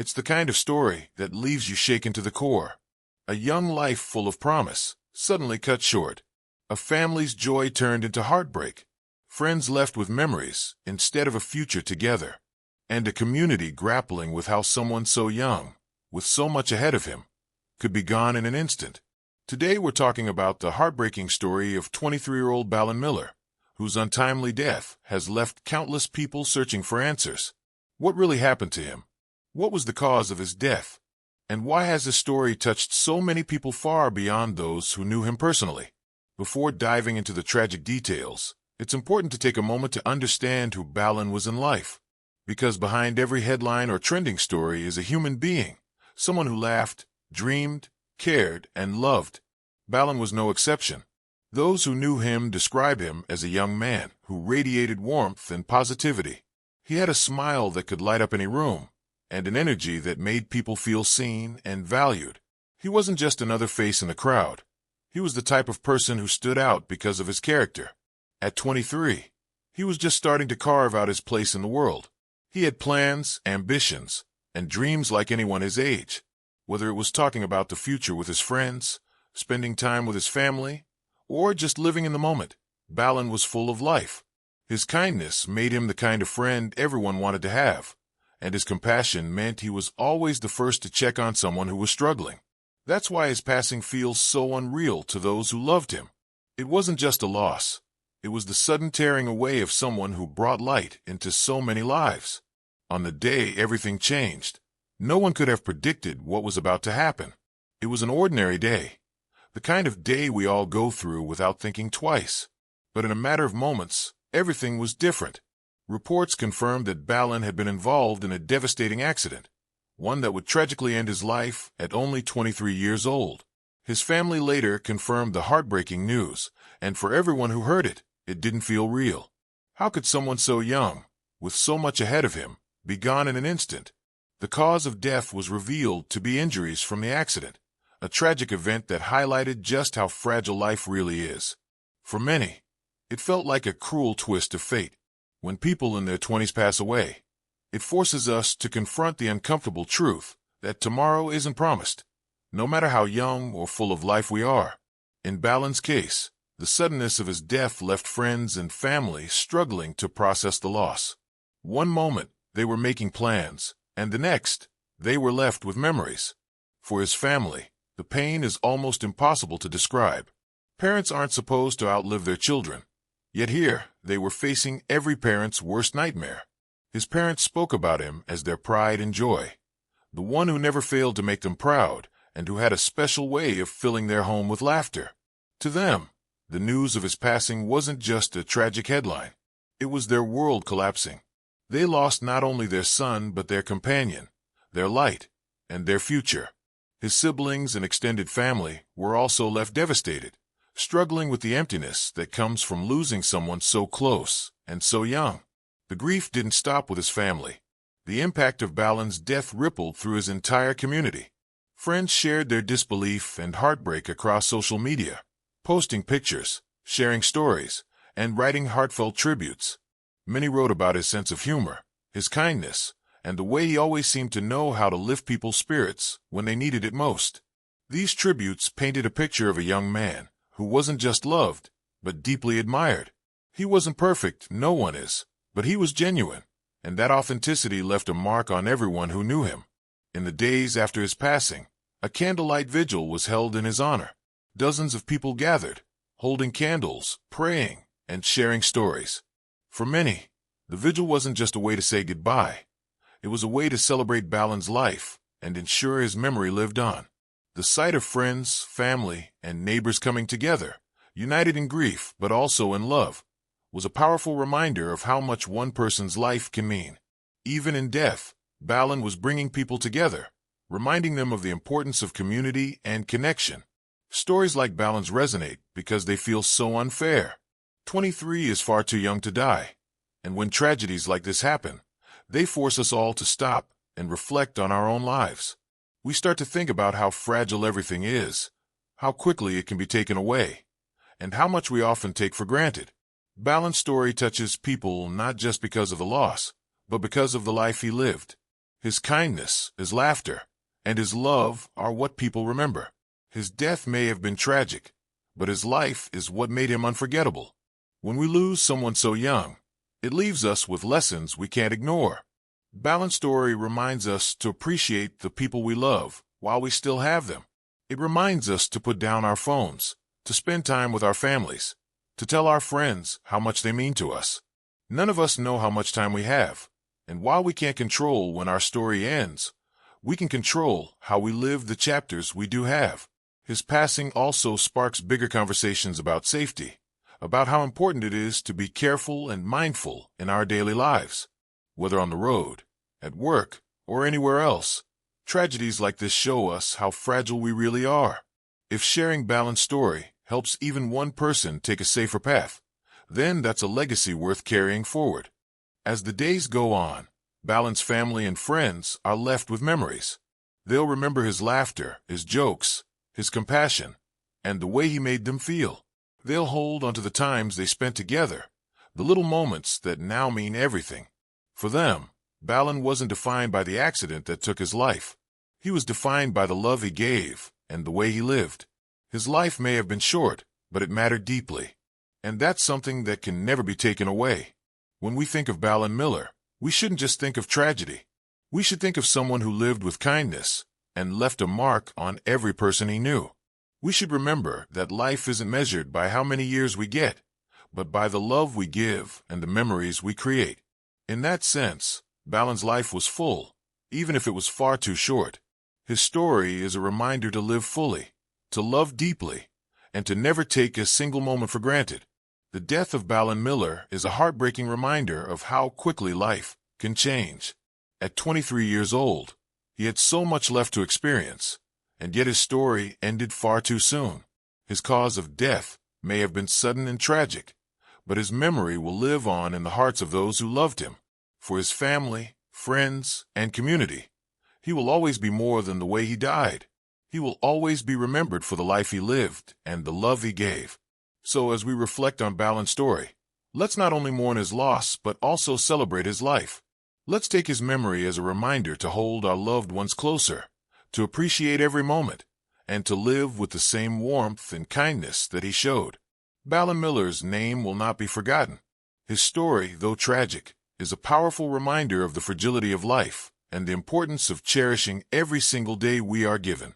It's the kind of story that leaves you shaken to the core. A young life full of promise, suddenly cut short. A family's joy turned into heartbreak. Friends left with memories instead of a future together. And a community grappling with how someone so young, with so much ahead of him, could be gone in an instant. Today we're talking about the heartbreaking story of 23-year-old Balin Miller, whose untimely death has left countless people searching for answers. What really happened to him? What was the cause of his death? And why has his story touched so many people far beyond those who knew him personally? Before diving into the tragic details, it's important to take a moment to understand who Balin was in life. Because behind every headline or trending story is a human being, someone who laughed, dreamed, cared, and loved. Balin was no exception. Those who knew him describe him as a young man who radiated warmth and positivity. He had a smile that could light up any room, and an energy that made people feel seen and valued. He wasn't just another face in the crowd. He was the type of person who stood out because of his character. At 23, he was just starting to carve out his place in the world. He had plans, ambitions, and dreams like anyone his age. Whether it was talking about the future with his friends, spending time with his family, or just living in the moment, Balin was full of life. His kindness made him the kind of friend everyone wanted to have, and his compassion meant he was always the first to check on someone who was struggling. That's why his passing feels so unreal to those who loved him. It wasn't just a loss. It was the sudden tearing away of someone who brought light into so many lives. On the day everything changed, no one could have predicted what was about to happen. It was an ordinary day, the kind of day we all go through without thinking twice. But in a matter of moments, everything was different. Reports confirmed that Balin had been involved in a devastating accident, one that would tragically end his life at only 23 years old. His family later confirmed the heartbreaking news, and for everyone who heard it, it didn't feel real. How could someone so young, with so much ahead of him, be gone in an instant? The cause of death was revealed to be injuries from the accident, a tragic event that highlighted just how fragile life really is. For many, it felt like a cruel twist of fate. When people in their 20s pass away, it forces us to confront the uncomfortable truth that tomorrow isn't promised, no matter how young or full of life we are. In Balin's case, the suddenness of his death left friends and family struggling to process the loss. One moment, they were making plans, and the next, they were left with memories. For his family, the pain is almost impossible to describe. Parents aren't supposed to outlive their children. Yet here, they were facing every parent's worst nightmare. His parents spoke about him as their pride and joy, the one who never failed to make them proud and who had a special way of filling their home with laughter. To them, the news of his passing wasn't just a tragic headline. It was their world collapsing. They lost not only their son but their companion, their light, and their future. His siblings and extended family were also left devastated, struggling with the emptiness that comes from losing someone so close and so young. The grief didn't stop with his family. The impact of Balin's death rippled through his entire community. Friends shared their disbelief and heartbreak across social media, posting pictures, sharing stories, and writing heartfelt tributes. Many wrote about his sense of humor, his kindness, and the way he always seemed to know how to lift people's spirits when they needed it most. These tributes painted a picture of a young man who wasn't just loved, but deeply admired. He wasn't perfect, no one is, but he was genuine, and that authenticity left a mark on everyone who knew him. In the days after his passing, a candlelight vigil was held in his honor. Dozens of people gathered, holding candles, praying, and sharing stories. For many, the vigil wasn't just a way to say goodbye. It was a way to celebrate Balin's life and ensure his memory lived on. The sight of friends, family, and neighbors coming together, united in grief but also in love, was a powerful reminder of how much one person's life can mean. Even in death, Balin was bringing people together, reminding them of the importance of community and connection. Stories like Balin's resonate because they feel so unfair. 23 is far too young to die, and when tragedies like this happen, they force us all to stop and reflect on our own lives. We start to think about how fragile everything is, how quickly it can be taken away, and how much we often take for granted. Balin's story touches people not just because of the loss, but because of the life he lived. His kindness, his laughter, and his love are what people remember. His death may have been tragic, but his life is what made him unforgettable. When we lose someone so young, it leaves us with lessons we can't ignore. Balin's story reminds us to appreciate the people we love while we still have them. It reminds us to put down our phones, to spend time with our families, to tell our friends how much they mean to us. None of us know how much time we have, and while we can't control when our story ends, we can control how we live the chapters we do have. His passing also sparks bigger conversations about safety, about how important it is to be careful and mindful in our daily lives. Whether on the road, at work, or anywhere else, tragedies like this show us how fragile we really are. If sharing Balin's story helps even one person take a safer path, then that's a legacy worth carrying forward. As the days go on, Balin's family and friends are left with memories. They'll remember his laughter, his jokes, his compassion, and the way he made them feel. They'll hold onto the times they spent together, the little moments that now mean everything. For them, Balin wasn't defined by the accident that took his life. He was defined by the love he gave and the way he lived. His life may have been short, but it mattered deeply. And that's something that can never be taken away. When we think of Balin Miller, we shouldn't just think of tragedy. We should think of someone who lived with kindness and left a mark on every person he knew. We should remember that life isn't measured by how many years we get, but by the love we give and the memories we create. In that sense, Balin's life was full, even if it was far too short. His story is a reminder to live fully, to love deeply, and to never take a single moment for granted. The death of Balin Miller is a heartbreaking reminder of how quickly life can change. At 23 years old, he had so much left to experience, and yet his story ended far too soon. His cause of death may have been sudden and tragic, but his memory will live on in the hearts of those who loved him. For his family, friends, and community, he will always be more than the way he died. He will always be remembered for the life he lived and the love he gave. So as we reflect on Balin's story, let's not only mourn his loss, but also celebrate his life. Let's take his memory as a reminder to hold our loved ones closer, to appreciate every moment, and to live with the same warmth and kindness that he showed. Balin Miller's name will not be forgotten. His story, though tragic, is a powerful reminder of the fragility of life and the importance of cherishing every single day we are given.